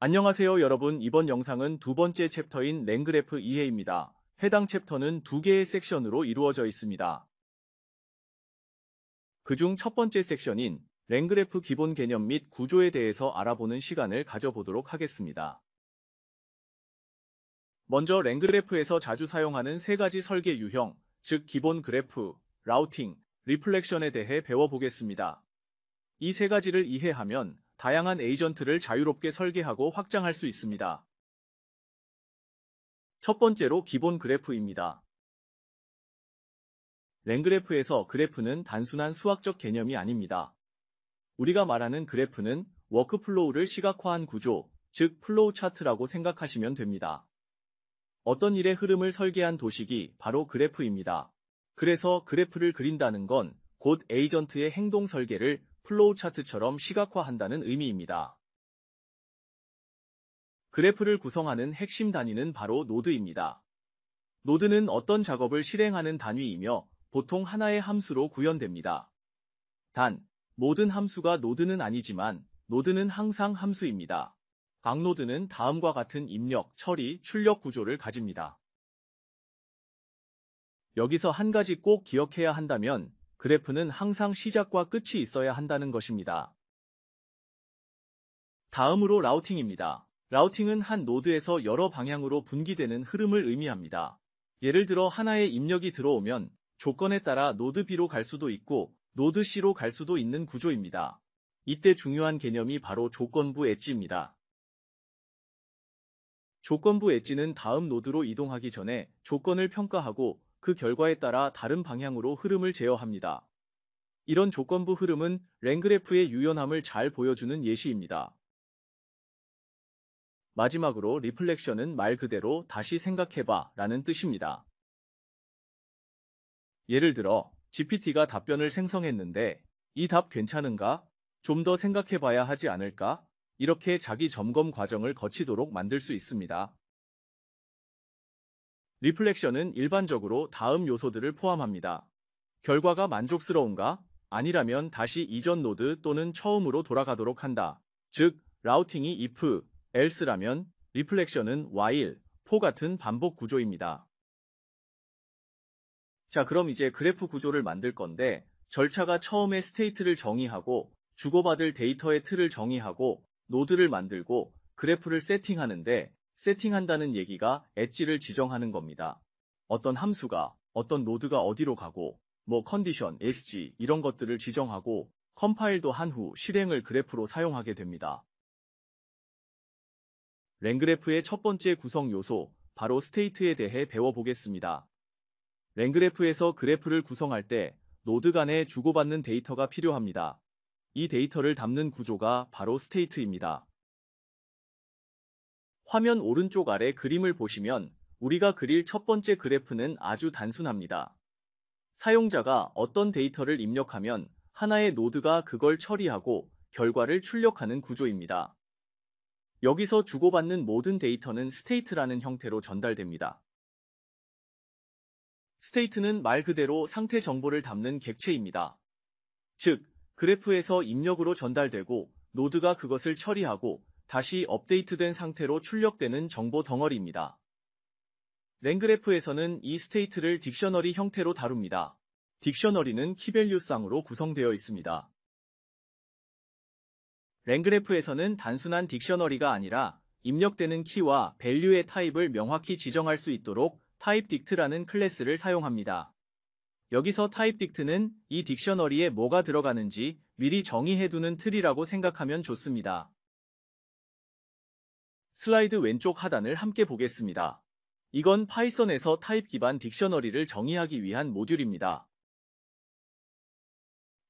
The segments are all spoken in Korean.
안녕하세요 여러분. 이번 영상은 두 번째 챕터인 랭그래프 이해입니다. 해당 챕터는 두 개의 섹션으로 이루어져 있습니다. 그중 첫 번째 섹션인 랭그래프 기본 개념 및 구조에 대해서 알아보는 시간을 가져보도록 하겠습니다. 먼저 랭그래프에서 자주 사용하는 세 가지 설계 유형, 즉 기본 그래프, 라우팅, 리플렉션에 대해 배워보겠습니다. 이 세 가지를 이해하면 다양한 에이전트를 자유롭게 설계하고 확장할 수 있습니다. 첫 번째로 기본 그래프입니다. 랭그래프에서 그래프는 단순한 수학적 개념이 아닙니다. 우리가 말하는 그래프는 워크플로우를 시각화한 구조, 즉 플로우 차트라고 생각하시면 됩니다. 어떤 일의 흐름을 설계한 도식이 바로 그래프입니다. 그래서 그래프를 그린다는 건 곧 에이전트의 행동 설계를 플로우 차트처럼 시각화한다는 의미입니다. 그래프를 구성하는 핵심 단위는 바로 노드입니다. 노드는 어떤 작업을 실행하는 단위이며 보통 하나의 함수로 구현됩니다. 단, 모든 함수가 노드는 아니지만 노드는 항상 함수입니다. 각 노드는 다음과 같은 입력, 처리, 출력 구조를 가집니다. 여기서 한 가지 꼭 기억해야 한다면 그래프는 항상 시작과 끝이 있어야 한다는 것입니다. 다음으로 라우팅입니다. 라우팅은 한 노드에서 여러 방향으로 분기되는 흐름을 의미합니다. 예를 들어 하나의 입력이 들어오면 조건에 따라 노드 B로 갈 수도 있고 노드 C로 갈 수도 있는 구조입니다. 이때 중요한 개념이 바로 조건부 엣지입니다. 조건부 엣지는 다음 노드로 이동하기 전에 조건을 평가하고 그 결과에 따라 다른 방향으로 흐름을 제어합니다. 이런 조건부 흐름은 랭그래프의 유연함을 잘 보여주는 예시입니다. 마지막으로 리플렉션은 말 그대로 다시 생각해봐 라는 뜻입니다. 예를 들어 GPT가 답변을 생성했는데 이 답 괜찮은가? 좀 더 생각해봐야 하지 않을까? 이렇게 자기 점검 과정을 거치도록 만들 수 있습니다. 리플렉션은 일반적으로 다음 요소들을 포함합니다. 결과가 만족스러운가? 아니라면 다시 이전 노드 또는 처음으로 돌아가도록 한다. 즉, 라우팅이 if, else라면 리플렉션은 while, for 같은 반복 구조입니다. 자, 그럼 이제 그래프 구조를 만들 건데 절차가 처음에 스테이트를 정의하고 주고받을 데이터의 틀을 정의하고 노드를 만들고 그래프를 세팅하는데 세팅한다는 얘기가 엣지를 지정하는 겁니다. 어떤 함수가 어떤 노드가 어디로 가고 컨디션, SG 이런 것들을 지정하고 컴파일도 한 후 실행을 그래프로 사용하게 됩니다. 랭그래프의 첫 번째 구성 요소, 바로 스테이트에 대해 배워보겠습니다. 랭그래프에서 그래프를 구성할 때 노드 간에 주고받는 데이터가 필요합니다. 이 데이터를 담는 구조가 바로 스테이트입니다. 화면 오른쪽 아래 그림을 보시면 우리가 그릴 첫 번째 그래프는 아주 단순합니다. 사용자가 어떤 데이터를 입력하면 하나의 노드가 그걸 처리하고 결과를 출력하는 구조입니다. 여기서 주고받는 모든 데이터는 스테이트라는 형태로 전달됩니다. 스테이트는 말 그대로 상태 정보를 담는 객체입니다. 즉, 그래프에서 입력으로 전달되고 노드가 그것을 처리하고 다시 업데이트된 상태로 출력되는 정보 덩어리입니다. 랭그래프에서는 이 스테이트를 딕셔너리 형태로 다룹니다. 딕셔너리는 키밸류쌍으로 구성되어 있습니다. 랭그래프에서는 단순한 딕셔너리가 아니라 입력되는 키와 밸류의 타입을 명확히 지정할 수 있도록 타입딕트라는 클래스를 사용합니다. 여기서 타입딕트는 이 딕셔너리에 뭐가 들어가는지 미리 정의해두는 틀이라고 생각하면 좋습니다. 슬라이드 왼쪽 하단을 함께 보겠습니다. 이건 파이썬에서 타입 기반 딕셔너리를 정의하기 위한 모듈입니다.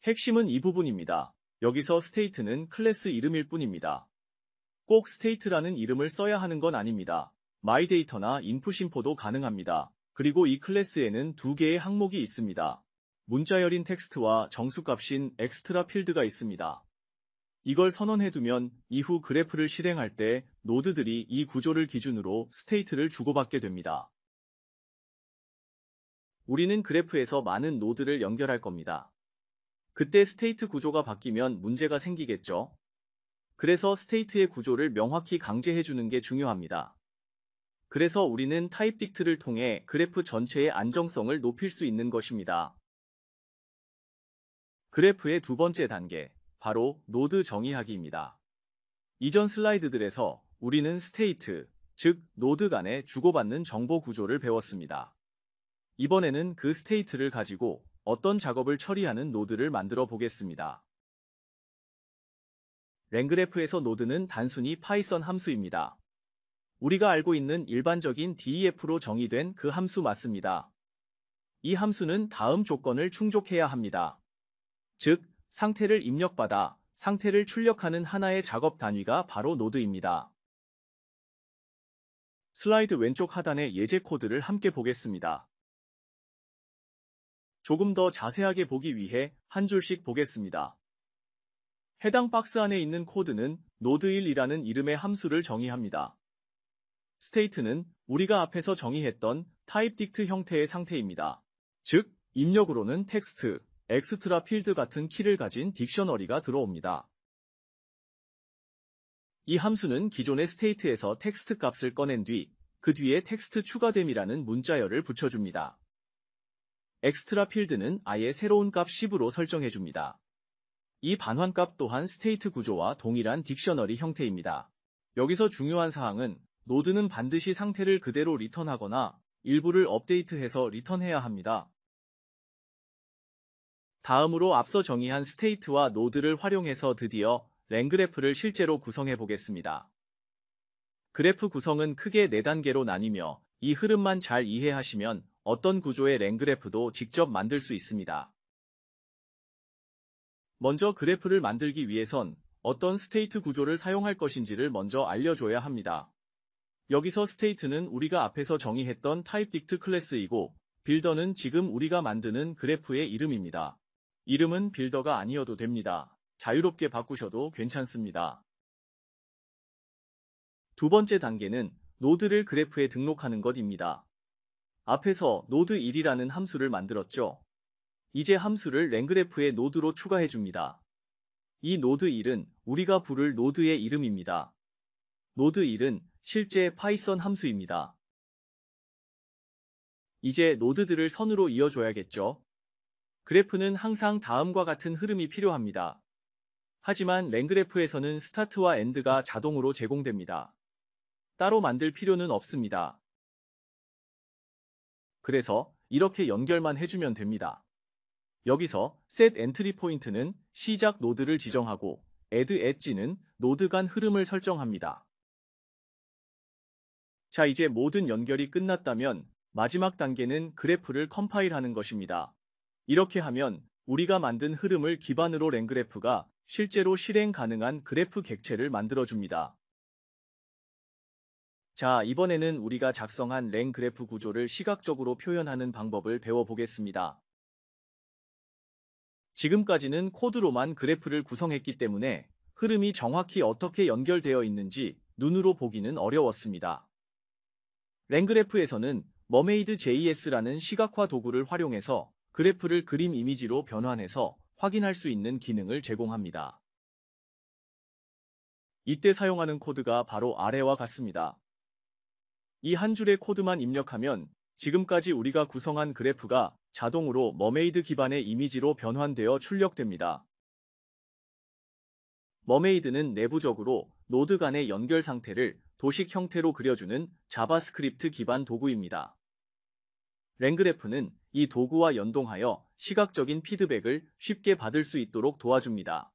핵심은 이 부분입니다. 여기서 스테이트는 클래스 이름일 뿐입니다. 꼭 스테이트라는 이름을 써야 하는 건 아닙니다. 마이데이터나 인풋인포도 가능합니다. 그리고 이 클래스에는 두 개의 항목이 있습니다. 문자열인 텍스트와 정수값인 엑스트라 필드가 있습니다. 이걸 선언해두면 이후 그래프를 실행할 때 노드들이 이 구조를 기준으로 스테이트를 주고받게 됩니다. 우리는 그래프에서 많은 노드를 연결할 겁니다. 그때 스테이트 구조가 바뀌면 문제가 생기겠죠? 그래서 스테이트의 구조를 명확히 강제해주는 게 중요합니다. 그래서 우리는 타입 딕트를 통해 그래프 전체의 안정성을 높일 수 있는 것입니다. 그래프의 두 번째 단계, 바로 노드 정의하기입니다. 이전 슬라이드들에서 우리는 스테이트, 즉 노드 간에 주고받는 정보 구조를 배웠습니다. 이번에는 그 스테이트를 가지고 어떤 작업을 처리하는 노드를 만들어 보겠습니다. 랭그래프에서 노드는 단순히 파이썬 함수입니다. 우리가 알고 있는 일반적인 DEF로 정의된 그 함수 맞습니다. 이 함수는 다음 조건을 충족해야 합니다. 즉, 상태를 입력받아 상태를 출력하는 하나의 작업 단위가 바로 노드입니다. 슬라이드 왼쪽 하단의 예제 코드를 함께 보겠습니다. 조금 더 자세하게 보기 위해 한 줄씩 보겠습니다. 해당 박스 안에 있는 코드는 node1이라는 이름의 함수를 정의합니다. state는 우리가 앞에서 정의했던 타입 딕트 형태의 상태입니다. 즉, 입력으로는 텍스트, 엑스트라 필드 같은 키를 가진 딕셔너리가 들어옵니다. 이 함수는 기존의 state에서 텍스트 값을 꺼낸 뒤 그 뒤에 텍스트 추가됨이라는 문자열을 붙여줍니다. 엑스트라 필드는 아예 새로운 값 10으로 설정해줍니다. 이 반환값 또한 스테이트 구조와 동일한 딕셔너리 형태입니다. 여기서 중요한 사항은 노드는 반드시 상태를 그대로 리턴하거나 일부를 업데이트해서 리턴해야 합니다. 다음으로 앞서 정의한 스테이트와 노드를 활용해서 드디어 랭그래프를 실제로 구성해 보겠습니다. 그래프 구성은 크게 4단계로 나뉘며 이 흐름만 잘 이해하시면 어떤 구조의 랭그래프도 직접 만들 수 있습니다. 먼저 그래프를 만들기 위해선 어떤 스테이트 구조를 사용할 것인지를 먼저 알려줘야 합니다. 여기서 스테이트는 우리가 앞에서 정의했던 타입 딕트 클래스이고 빌더는 지금 우리가 만드는 그래프의 이름입니다. 이름은 빌더가 아니어도 됩니다. 자유롭게 바꾸셔도 괜찮습니다. 두 번째 단계는 노드를 그래프에 등록하는 것입니다. 앞에서 node1이라는 함수를 만들었죠. 이제 함수를 랭그래프의 노드로 추가해줍니다. 이 node1은 우리가 부를 노드의 이름입니다. node1은 실제 파이썬 함수입니다. 이제 노드들을 선으로 이어줘야겠죠. 그래프는 항상 다음과 같은 흐름이 필요합니다. 하지만 랭그래프에서는 스타트와 엔드가 자동으로 제공됩니다. 따로 만들 필요는 없습니다. 그래서 이렇게 연결만 해주면 됩니다. 여기서 set entry point는 시작 노드를 지정하고 add edge는 노드 간 흐름을 설정합니다. 자, 이제 모든 연결이 끝났다면 마지막 단계는 그래프를 컴파일하는 것입니다. 이렇게 하면 우리가 만든 흐름을 기반으로 랭그래프가 실제로 실행 가능한 그래프 객체를 만들어줍니다. 자, 이번에는 우리가 작성한 랭그래프 구조를 시각적으로 표현하는 방법을 배워보겠습니다. 지금까지는 코드로만 그래프를 구성했기 때문에 흐름이 정확히 어떻게 연결되어 있는지 눈으로 보기는 어려웠습니다. 랭그래프에서는 mermaid.js라는 시각화 도구를 활용해서 그래프를 그림 이미지로 변환해서 확인할 수 있는 기능을 제공합니다. 이때 사용하는 코드가 바로 아래와 같습니다. 이 한 줄의 코드만 입력하면 지금까지 우리가 구성한 그래프가 자동으로 머메이드 기반의 이미지로 변환되어 출력됩니다. 머메이드는 내부적으로 노드 간의 연결 상태를 도식 형태로 그려주는 자바스크립트 기반 도구입니다. 랭그래프는 이 도구와 연동하여 시각적인 피드백을 쉽게 받을 수 있도록 도와줍니다.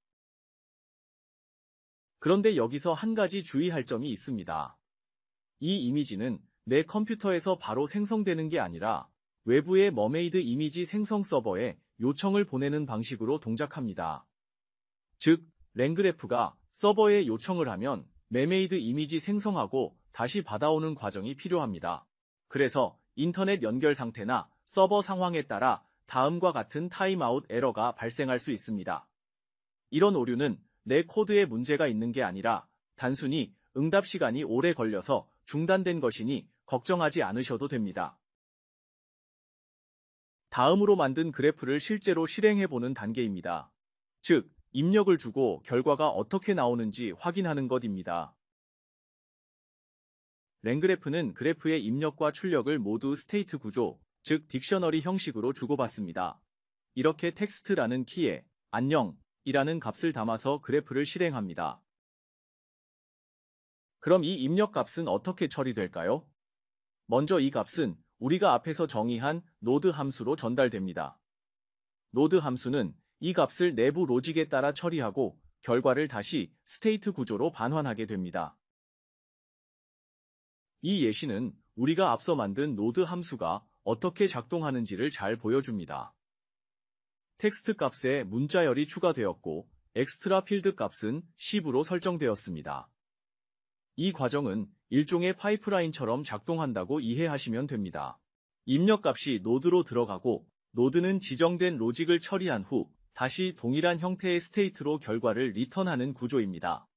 그런데 여기서 한 가지 주의할 점이 있습니다. 이 이미지는 내 컴퓨터에서 바로 생성되는 게 아니라 외부의 머메이드 이미지 생성 서버에 요청을 보내는 방식으로 동작합니다. 즉, 랭그래프가 서버에 요청을 하면 mermaid 이미지 생성하고 다시 받아오는 과정이 필요합니다. 그래서 인터넷 연결 상태나 서버 상황에 따라 다음과 같은 타임아웃 에러가 발생할 수 있습니다. 이런 오류는 내 코드에 문제가 있는 게 아니라 단순히 응답 시간이 오래 걸려서 중단된 것이니 걱정하지 않으셔도 됩니다. 다음으로 만든 그래프를 실제로 실행해보는 단계입니다. 즉, 입력을 주고 결과가 어떻게 나오는지 확인하는 것입니다. 랭그래프는 그래프의 입력과 출력을 모두 스테이트 구조, 즉 딕셔너리 형식으로 주고받습니다. 이렇게 텍스트라는 키에 안녕이라는 값을 담아서 그래프를 실행합니다. 그럼 이 입력 값은 어떻게 처리될까요? 먼저 이 값은 우리가 앞에서 정의한 노드 함수로 전달됩니다. 노드 함수는 이 값을 내부 로직에 따라 처리하고 결과를 다시 스테이트 구조로 반환하게 됩니다. 이 예시는 우리가 앞서 만든 노드 함수가 어떻게 작동하는지를 잘 보여줍니다. 텍스트 값에 문자열이 추가되었고 엑스트라 필드 값은 10으로 설정되었습니다. 이 과정은 일종의 파이프라인처럼 작동한다고 이해하시면 됩니다. 입력 값이 노드로 들어가고 노드는 지정된 로직을 처리한 후 다시 동일한 형태의 스테이트로 결과를 리턴하는 구조입니다.